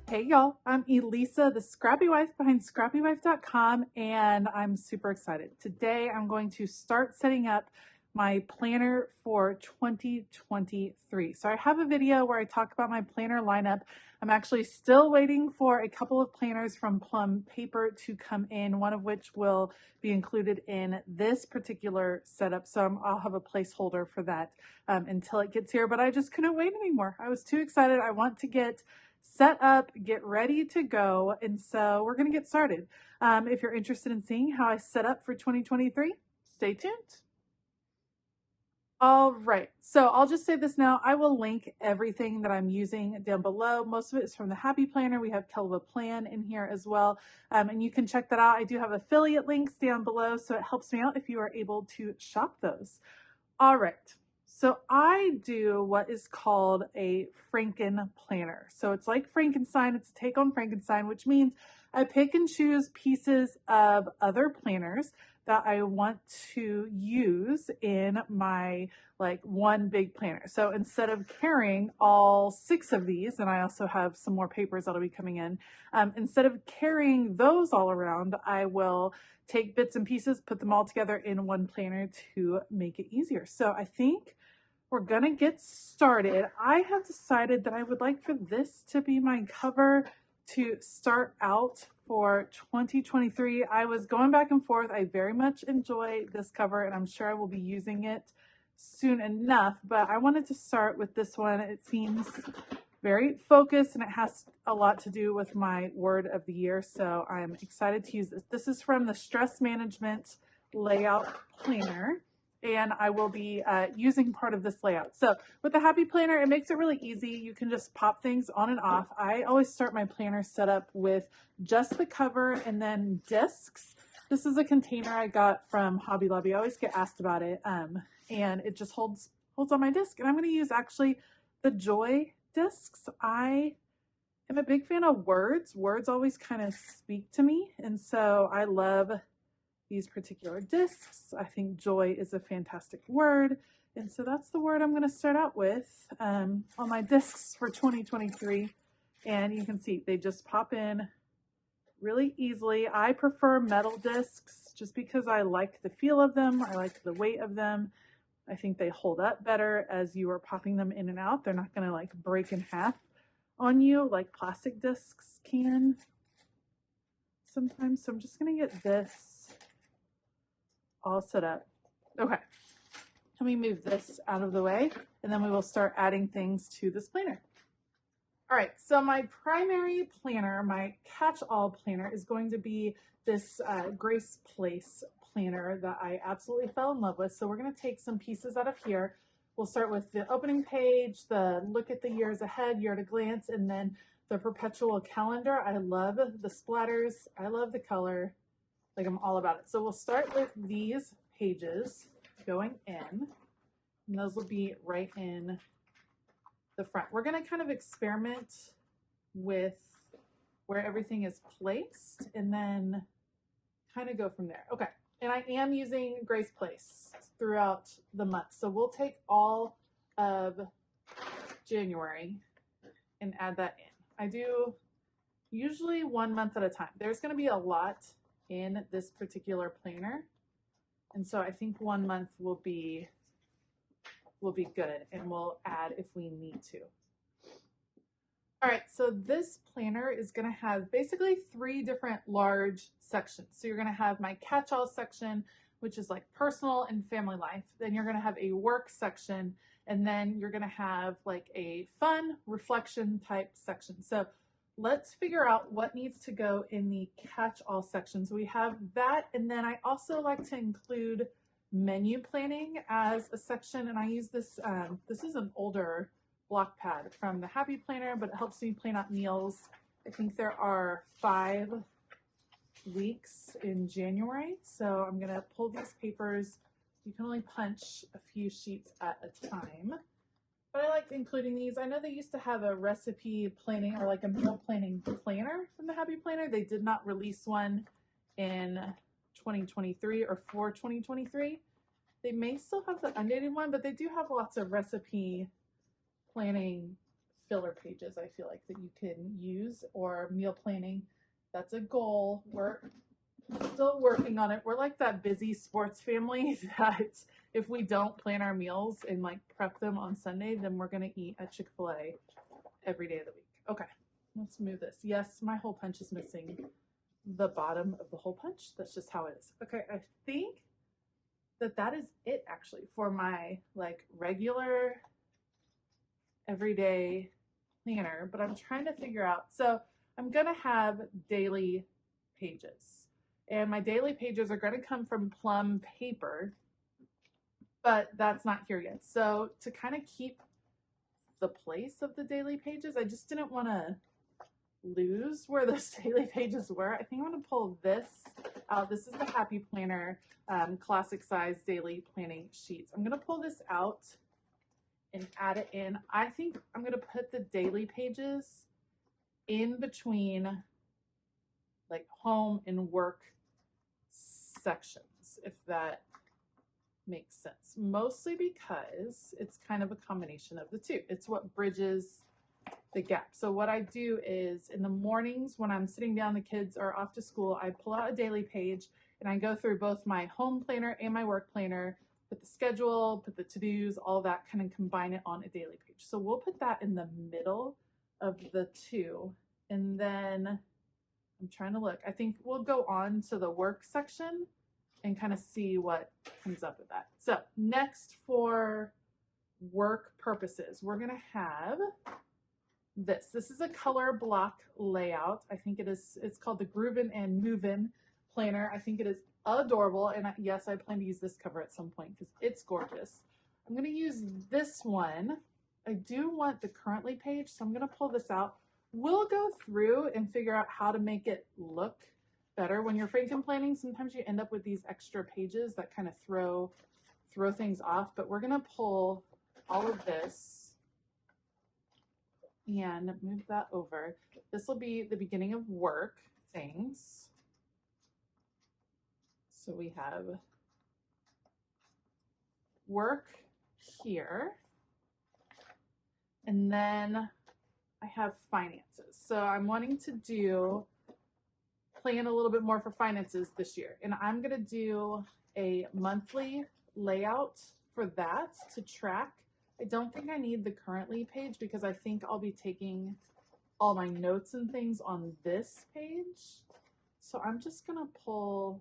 Hey y'all, I'm Elisa, the Scrappy Wife behind ScrappyWife.com, and I'm super excited. Today I'm going to start setting up my planner for 2023. So I have a video where I talk about my planner lineup. I'm actually still waiting for a couple of planners from Plum Paper to come in, one of which will be included in this particular setup. So I'll have a placeholder for that until it gets here, but I just couldn't wait anymore. I was too excited. I want to get set up, get ready to go. And so we're going to get started. If you're interested in seeing how I set up for 2023, stay tuned. All right, so I'll just say this now. I will link everything that I'm using down below. Most of it is from the Happy Planner. We have Tell of a Plan in here as well, and you can check that out. I do have affiliate links down below, so it helps me out if you are able to shop those. All right. So I do what is called a Franken planner. So it's like Frankenstein. It's a take on Frankenstein, which means I pick and choose pieces of other planners that I want to use in my one big planner. So instead of carrying all 6 of these, and I also have some more papers that'll be coming in, instead of carrying those all around, I will take bits and pieces, put them all together in one planner to make it easier. So I think we're gonna get started. I have decided that I would like for this to be my cover to start out for 2023. I was going back and forth. I very much enjoy this cover, and I'm sure I will be using it soon enough, but I wanted to start with this one. It seems very focused, and it has a lot to do with my word of the year, so I'm excited to use this. This is from the Stress Management Layout Planner, and I will be using part of this layout. So with the Happy Planner, it makes it really easy. You can just pop things on and off. I always start my planner setup with just the cover and then discs. This is a container I got from Hobby Lobby. I always get asked about it, and it just holds on my disc. And I'm going to use actually the Joy discs. I am a big fan of words. Words always kind of speak to me, and so I love these particular discs. I think joy is a fantastic word, and so that's the word I'm going to start out with on my discs for 2023. And you can see they just pop in really easily. I prefer metal discs just because I like the feel of them. I like the weight of them. I think they hold up better as you are popping them in and out. They're not going to break in half on you like plastic discs can sometimes. So I'm just going to get this all set up. Okay, let me move this out of the way, and then we will start adding things to this planner. All right, so my primary planner, my catch-all planner, is going to be this Grace Place planner that I absolutely fell in love with. So we're going to take some pieces out of here. We'll start with the opening page, the look at the years ahead, year at a glance, and then the perpetual calendar. I love the splatters. I love the color. I'm all about it. So we'll start with these pages going in, and those will be right in the front. We're going to kind of experiment with where everything is placed and then kind of go from there. Okay, and I am using Grace Place throughout the month. So we'll take all of January and add that in. I do usually 1 month at a time. There's going to be a lot in this particular planner, and so I think 1 month will be good, and we'll add if we need to. All right, so this planner is going to have basically 3 different large sections. So you're going to have my catch-all section, which is personal and family life. Then you're going to have a work section, and then you're going to have a fun reflection type section. So let's figure out what needs to go in the catch-all sections. We have that, and then I also like to include menu planning as a section, and I use this, this is an older block pad from the Happy Planner, but it helps me plan out meals. I think there are 5 weeks in January, so I'm going to pull these papers. You can only punch a few sheets at a time. But I like including these. I know they used to have a recipe planning or a meal planning planner from the Happy Planner. They did not release one in 2023 or for 2023. They may still have the undated one, but they do have lots of recipe planning filler pages I feel like that you can use, or meal planning. That's a goal. We're still working on it. We're like that busy sports family that if we don't plan our meals and like prep them on Sunday, then we're going to eat at Chick-fil-A every day of the week. Okay, let's move this. Yes, my hole punch is missing the bottom of the hole punch. That's just how it is. Okay, I think that is it actually for my like regular everyday planner, but I'm trying to figure out. So I'm going to have daily pages, and my daily pages are going to come from Plum paper, but that's not here yet. So to kind of keep the place of the daily pages, I just didn't want to lose where those daily pages were. I think I'm going to pull this out. This is the Happy Planner classic size daily planning sheets. I'm going to pull this out and add it in. I think I'm going to put the daily pages in between like home and work sections, if that makes sense. Mostly because it's kind of a combination of the two. It's what bridges the gap. So what I do is in the mornings when I'm sitting down, the kids are off to school, I pull out a daily page and I go through both my home planner and my work planner, put the schedule, put the to-dos, all that, kind of combine it on a daily page. So we'll put that in the middle of the two. And then I'm trying to look, I think we'll go on to the work section and kind of see what comes up with that. So next, for work purposes, we're going to have this. This is a color block layout. I think it is, it's called the Groovin' and Movin' planner. I think it is adorable. And yes, I plan to use this cover at some point because it's gorgeous. I'm going to use this one. I do want the currently page, so I'm going to pull this out. We'll go through and figure out how to make it look better. When you're frankenplanning, sometimes you end up with these extra pages that kind of throw things off, but we're going to pull all of this and move that over. This will be the beginning of work things. So we have work here, and then I have finances. So I'm wanting to plan a little bit more for finances this year, and I'm going to do a monthly layout for that to track. I don't think I need the currently page because I think I'll be taking all my notes and things on this page. So I'm just going to pull,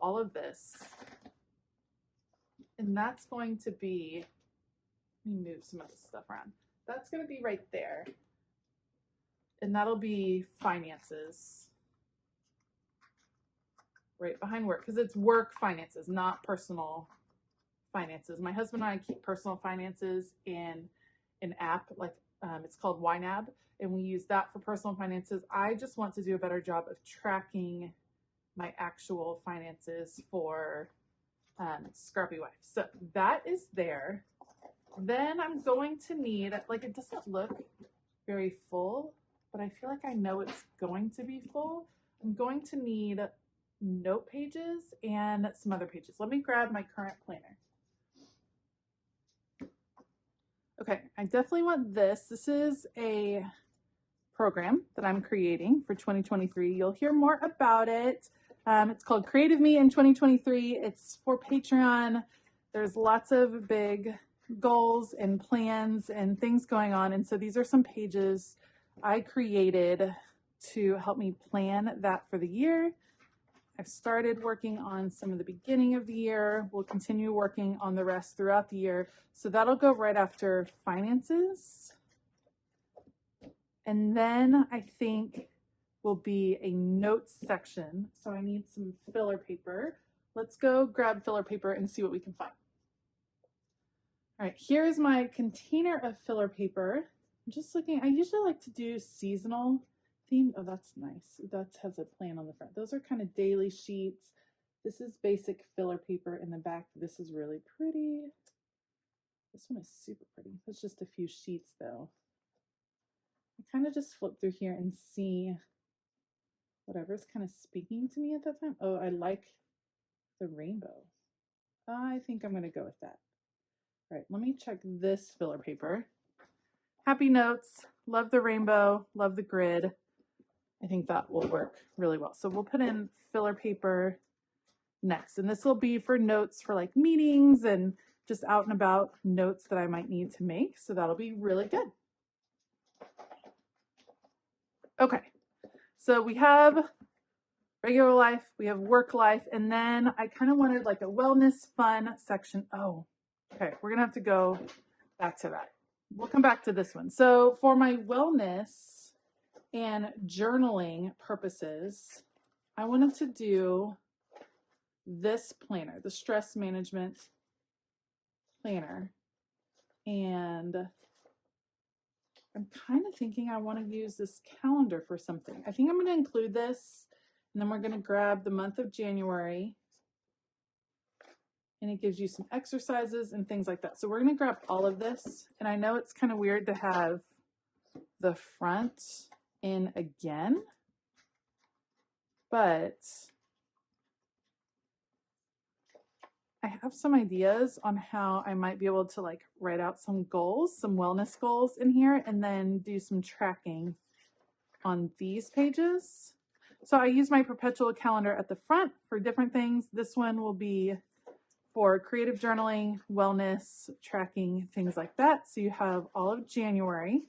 all of this, and that's going to be, let me move some of this stuff around. That's going to be right there. And that'll be finances right behind work, because it's work finances, not personal finances. My husband and I keep personal finances in an app, like it's called YNAB, and we use that for personal finances. I just want to do a better job of tracking my actual finances for ScrappyWife. So that is there. Then I'm going to need, like, it doesn't look very full, but I feel like I know it's going to be full. I'm going to need note pages and some other pages. Let me grab my current planner. Okay, I definitely want this. This is a program that I'm creating for 2023. You'll hear more about it. It's called Creative Me in 2023. It's for Patreon. There's lots of big goals and plans and things going on. And so these are some pages I created to help me plan that for the year. I've started working on some of the beginning of the year. We'll continue working on the rest throughout the year. So that'll go right after finances. And then I think will be a notes section. So I need some filler paper. Let's go grab filler paper and see what we can find. All right, here's my container of filler paper. I'm just looking, I usually like to do seasonal theme. Oh, that's nice. That has a plan on the front. Those are kind of daily sheets. This is basic filler paper in the back. This is really pretty. This one is super pretty. It's just a few sheets though. I kind of just flip through here and see whatever's kind of speaking to me at that time. Oh, I like the rainbow. I think I'm going to go with that. All right, let me check this filler paper. Happy notes, love the rainbow, love the grid. I think that will work really well. So we'll put in filler paper next. And this will be for notes for like meetings and just out and about notes that I might need to make. So that'll be really good. Okay, so we have regular life, we have work life, and then I kind of wanted like a wellness fun section. Oh, okay, we're gonna have to go back to that. We'll come back to this one. So for my wellness and journaling purposes, I wanted to do this planner, the stress management planner. And I'm kind of thinking I want to use this calendar for something. I think I'm going to include this, and then we're going to grab the month of January, and it gives you some exercises and things like that. So we're going to grab all of this, and I know it's kind of weird to have the front in again, but I have some ideas on how I might be able to like write out some goals, some wellness goals in here, and then do some tracking on these pages. So I use my perpetual calendar at the front for different things. This one will be for creative journaling, wellness, tracking, things like that. So you have all of January.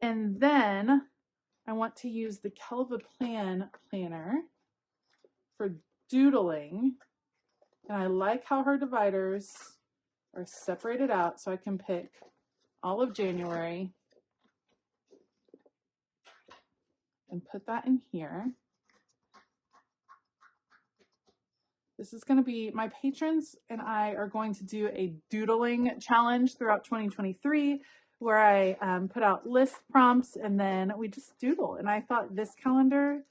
And then I want to use the Kelva planner for doodling. And I like how her dividers are separated out so I can pick all of January and put that in here. This is going to be, my patrons and I are going to do a doodling challenge throughout 2023 where I put out list prompts and then we just doodle. And I thought this planner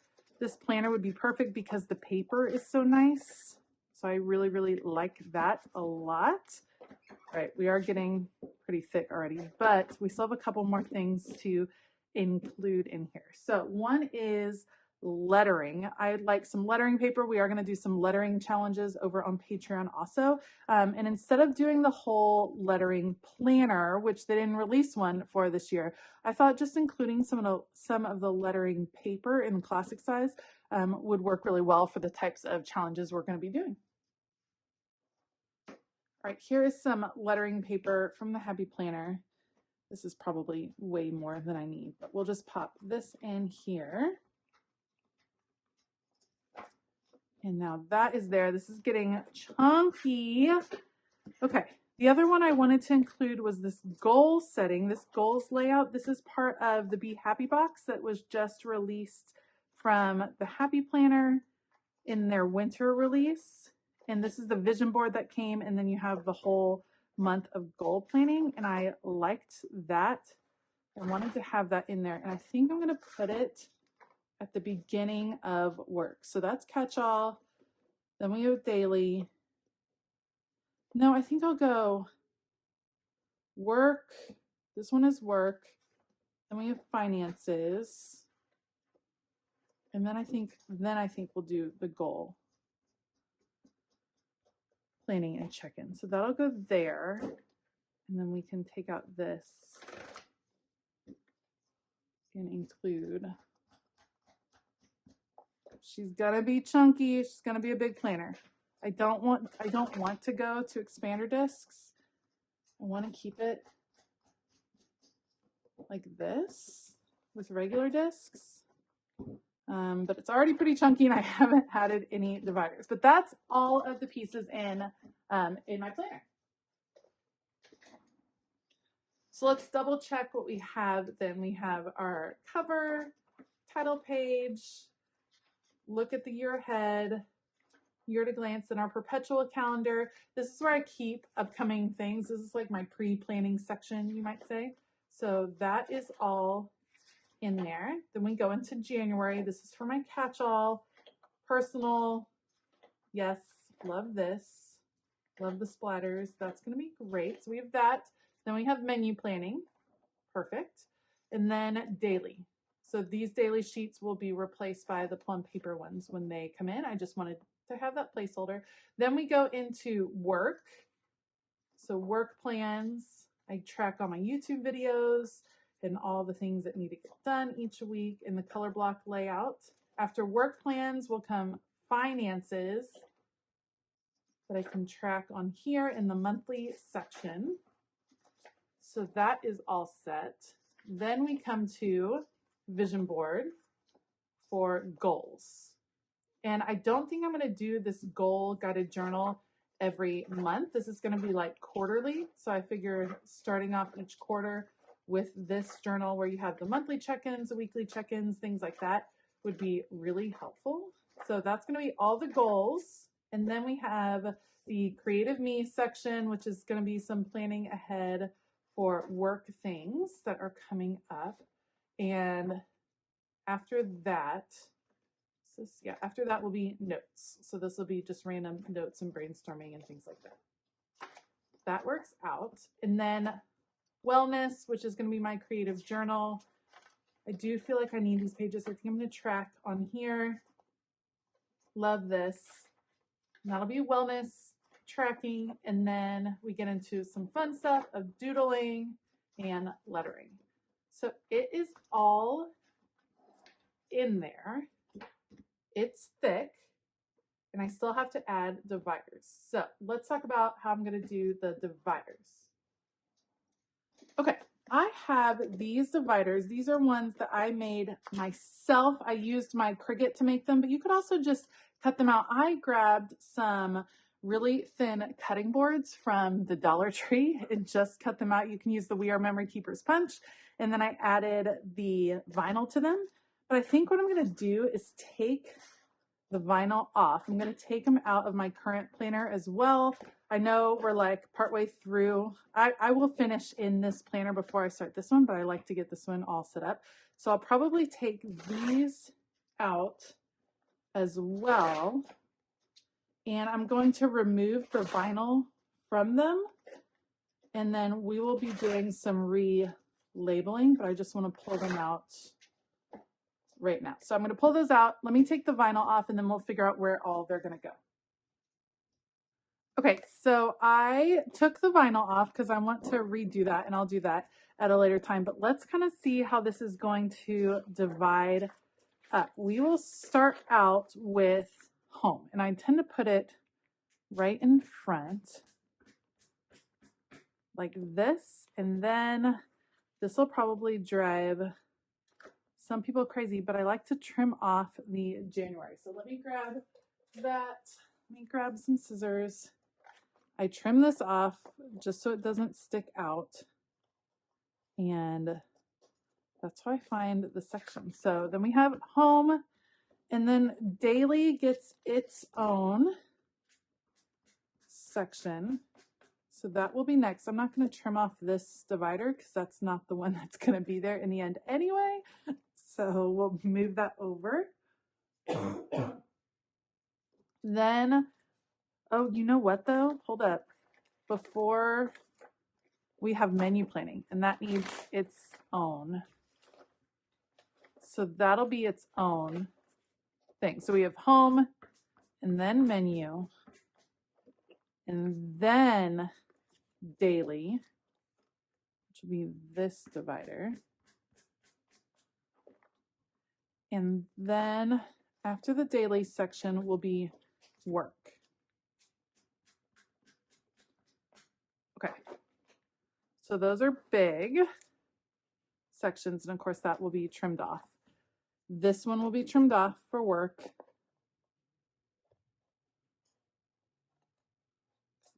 would be perfect because the paper is so nice. So I really, really like that a lot. All right, we are getting pretty thick already, but we still have a couple more things to include in here. So one is lettering. I'd like some lettering paper. We are going to do some lettering challenges over on Patreon also. And instead of doing the whole lettering planner, which they didn't release one for this year, I thought just including some of the lettering paper in classic size would work really well for the types of challenges we're going to be doing. All right, here is some lettering paper from the Happy Planner. This is probably way more than I need, but we'll just pop this in here. And now that is there. This is getting chunky. Okay, the other one I wanted to include was this goal setting, this goals layout. This is part of the Be Happy box that was just released from the Happy Planner in their winter release. And this is the vision board that came, and then you have the whole month of goal planning. And I liked that. I wanted to have that in there. And I think I'm going to put it at the beginning of work. So that's catch-all. Then we have daily. No, I think I'll go work. This one is work. Then we have finances. And then I think we'll do the goal planning and check-in. So that'll go there. And then we can take out this and include. She's gonna be chunky. She's gonna be a big planner. I don't want to go to expander discs. I want to keep it like this with regular discs. But it's already pretty chunky and I haven't added any dividers. But that's all of the pieces in my planner. So let's double check what we have. Then we have our cover, title page, look at the year ahead, year to glance, and our perpetual calendar. This is where I keep upcoming things. This is like my pre-planning section, you might say. So that is all in there. Then we go into January. This is for my catch-all, personal. Yes, love this. Love the splatters. That's going to be great. So we have that. Then we have menu planning. Perfect. And then daily. So these daily sheets will be replaced by the plum paper ones when they come in. I just wanted to have that placeholder. Then we go into work. So work plans, I track all my YouTube videos and all the things that need to get done each week in the color block layout. After work plans will come finances that I can track on here in the monthly section. So that is all set. Then we come to vision board for goals. And I don't think I'm going to do this goal guided journal every month. This is going to be like quarterly. So I figured starting off each quarter with this journal where you have the monthly check-ins, the weekly check-ins, things like that would be really helpful. So that's going to be all the goals. And then we have the Creative Me section, which is going to be some planning ahead for work things that are coming up. And after that, after that will be notes. So this will be just random notes and brainstorming and things like that. That works out. And then wellness, which is going to be my creative journal. I do feel like I need these pages. I think I'm going to track on here. Love this. And that'll be wellness tracking. And then we get into some fun stuff of doodling and lettering. So it is all in there. It's thick, and I still have to add dividers. So let's talk about how I'm going to do the dividers. Okay, I have these dividers. These are ones that I made myself. I used my Cricut to make them, but you could also just cut them out. I grabbed some really thin cutting boards from the Dollar Tree and just cut them out. You can use the We Are Memory Keepers punch, and then I added the vinyl to them. But I think what I'm going to do is take the vinyl off. I'm going to take them out of my current planner as well. I know we're like partway through. I will finish in this planner before I start this one, but I like to get this one all set up. So I'll probably take these out as well. And I'm going to remove the vinyl from them. And then we will be doing some relabeling, but I just want to pull them out right now. So I'm going to pull those out. Let me take the vinyl off and then we'll figure out where all they're going to go. Okay, so I took the vinyl off because I want to redo that, and I'll do that at a later time. But let's kind of see how this is going to divide up. We will start out with home, and I tend to put it right in front like this, and then this will probably drive some people crazy, but I like to trim off the January. So let me grab that. Let me grab some scissors. I trim this off just so it doesn't stick out. And that's how I find the section. So then we have home, and then daily gets its own section. So that will be next. I'm not going to trim off this divider because that's not the one that's going to be there in the end anyway. So we'll move that over. Then, oh, you know what though? Hold up. Before we have menu planning, and that needs its own. So that'll be its own thing. So we have home, and then menu, and then daily, which will be this divider. And then after the daily section will be work. Okay, so those are big sections, and of course that will be trimmed off. This one will be trimmed off for work.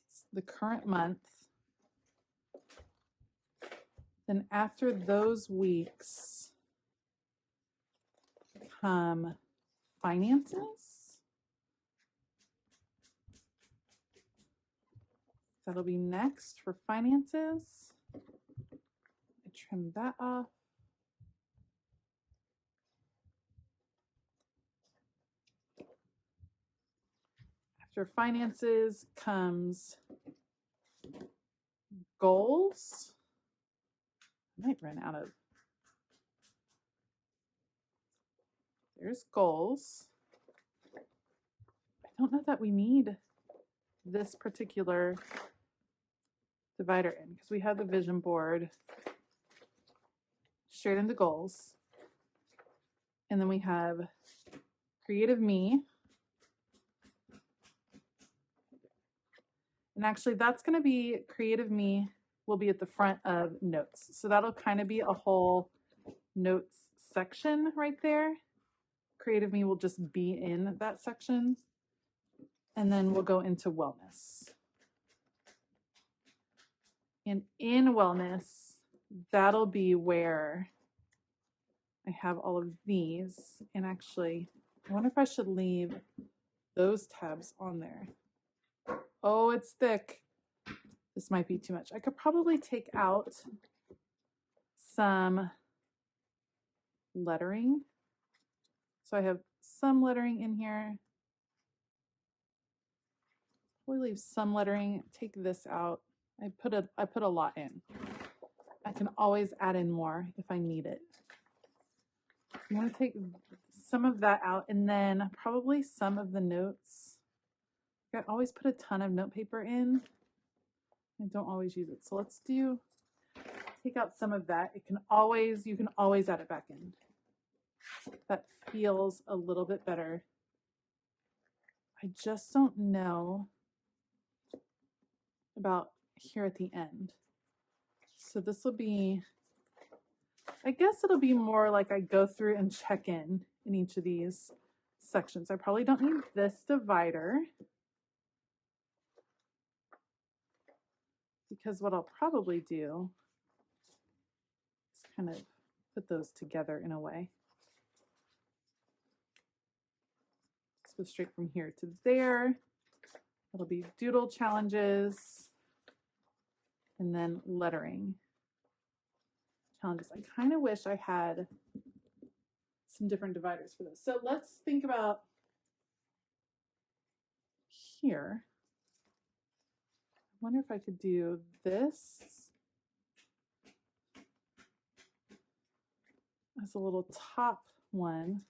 It's the current month. Then after those weeks come finances. That'll be next for finances. I trim that off. After finances comes goals. I might run out of. There's goals. I don't know that we need this particular divider in, because we have the vision board straight into goals. And then we have creative me. And actually that's going to be creative me will be at the front of notes. So that'll kind of be a whole notes section right there. Creative me will just be in that section. And then we'll go into wellness. And in wellness, that'll be where I have all of these. And actually, I wonder if I should leave those tabs on there. Oh, it's thick. This might be too much. I could probably take out some lettering. So I have some lettering in here. Probably leave some lettering. Take this out. I put a lot in. I can always add in more if I need it. I'm going to take some of that out, and then probably some of the notes. I always put a ton of note paper in. I don't always use it. So let's take out some of that. You can always add it back in. That feels a little bit better. I just don't know about here at the end. So this will be, I guess it'll be more like I go through and check in each of these sections. I probably don't need this divider, because what I'll probably do is kind of put those together in a way. Let's go straight from here to there. It'll be doodle challenges and then lettering challenges. I kind of wish I had some different dividers for this. So let's think about here. I wonder if I could do this as a little top one.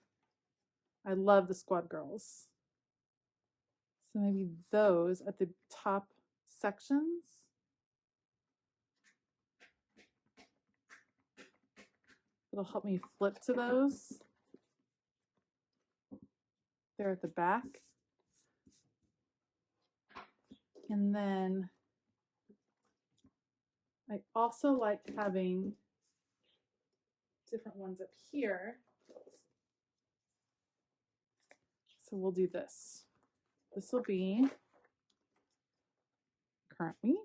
I love the squad girls. So maybe those at the top sections. It'll help me flip to those. They're at the back. And then I also like having different ones up here. So we'll do this. This will be current week.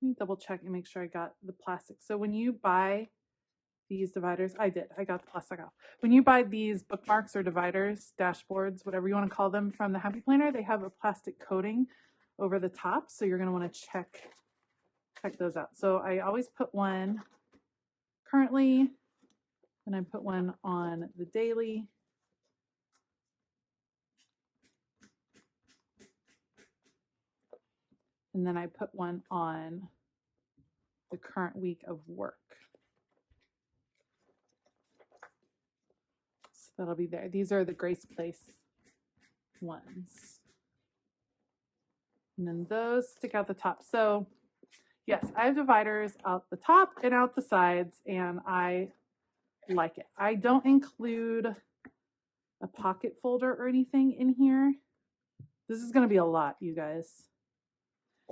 Let me double check and make sure I got the plastic. So when you buy these dividers, I got the plastic off. When you buy these bookmarks or dividers, dashboards, whatever you want to call them from the Happy Planner, they have a plastic coating over the top. So you're going to want to check those out. So I always put one currently, and I put one on the daily. And then I put one on the current week of work. So that'll be there. These are the Grace Place ones. And then those stick out the top. So yes, I have dividers out the top and out the sides, and I like it. I don't include a pocket folder or anything in here. This is going to be a lot, you guys.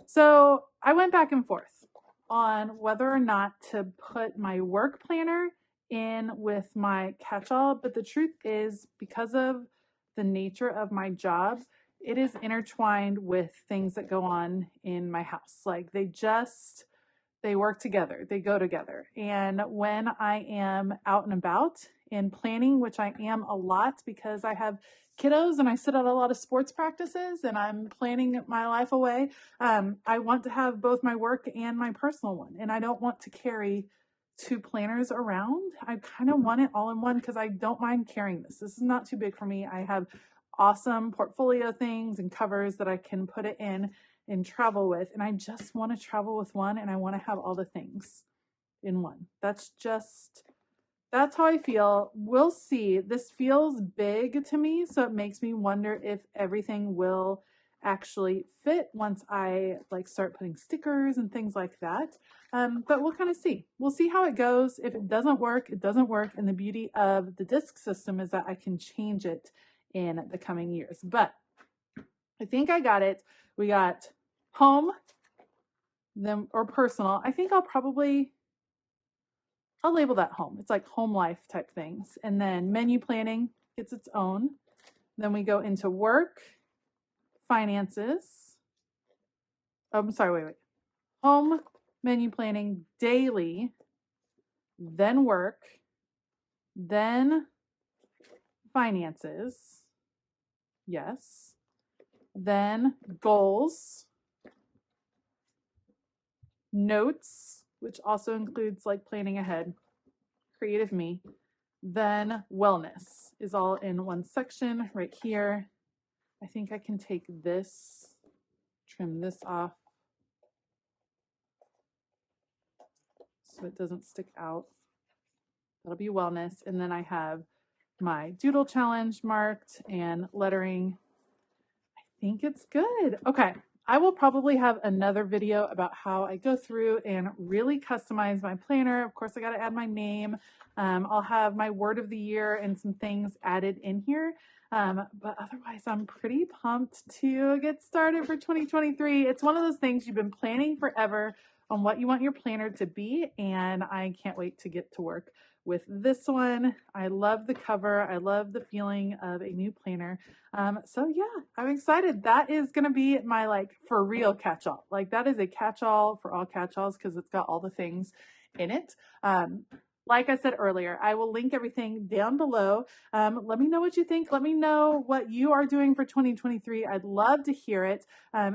So I went back and forth on whether or not to put my work planner in with my catch-all, but the truth is, because of the nature of my job, it is intertwined with things that go on in my house. Like they work together, they go together. And when I am out and about and planning, which I am a lot because I have kiddos and I sit at a lot of sports practices and I'm planning my life away, I want to have both my work and my personal one. And I don't want to carry two planners around. I kind of want it all in one because I don't mind carrying this. This is not too big for me. I have awesome portfolio things and covers that I can put it in and travel with. And I just want to travel with one, and I want to have all the things in one. That's how I feel. We'll see. This feels big to me, so it makes me wonder if everything will actually fit once I like start putting stickers and things like that. But we'll kind of see. We'll see how it goes. If it doesn't work, it doesn't work. And the beauty of the disc system is that I can change it in the coming years. But I think I got it. We got home, then or personal. I think I'll label that home. It's like home life type things. And then menu planning gets its own. Then we go into work, finances. Oh, I'm sorry, wait. Home, menu planning, daily, then work, then finances. Yes. Then goals, notes, which also includes like planning ahead, creative me. Then wellness is all in one section right here. I think I can take this, trim this off so it doesn't stick out. That'll be wellness. And then I have my doodle challenge marked and lettering. I think it's good. Okay. I will probably have another video about how I go through and really customize my planner. Of course, I got to add my name. I'll have my word of the year and some things added in here. But otherwise, I'm pretty pumped to get started for 2023. It's one of those things you've been planning forever on what you want your planner to be, and I can't wait to get to work with this one. I love the cover. I love the feeling of a new planner. So yeah, I'm excited. That is going to be my like for real catch-all. Like that is a catch-all for all catch-alls because it's got all the things in it. Like I said earlier, I will link everything down below. Let me know what you think. Let me know what you are doing for 2023. I'd love to hear it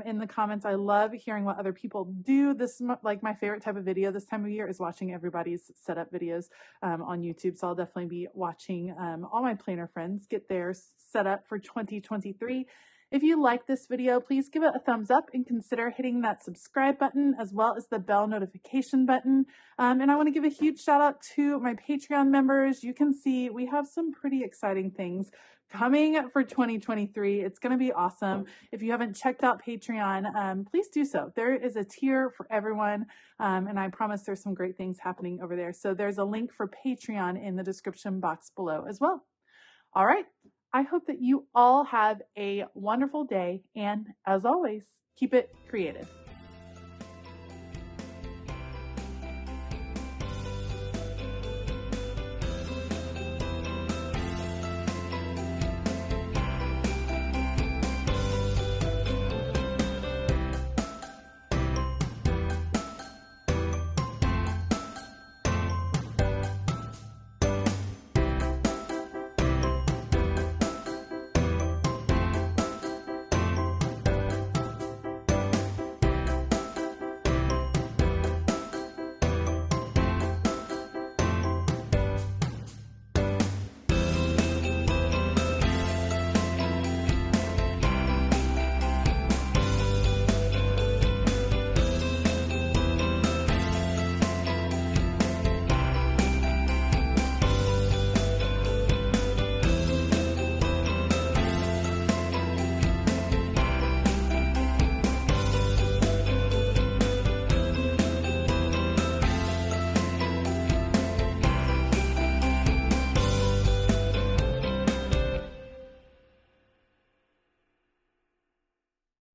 in the comments. I love hearing what other people do. This is like my favorite type of video this time of year is watching everybody's setup videos on YouTube. So I'll definitely be watching all my planner friends get theirs set up for 2023. If you like this video, please give it a thumbs up and consider hitting that subscribe button as well as the bell notification button. And I want to give a huge shout out to my Patreon members. You can see we have some pretty exciting things coming for 2023. It's going to be awesome. If you haven't checked out Patreon, please do so. There is a tier for everyone, and I promise there's some great things happening over there. So there's a link for Patreon in the description box below as well. All right. I hope that you all have a wonderful day, and as always, keep it creative.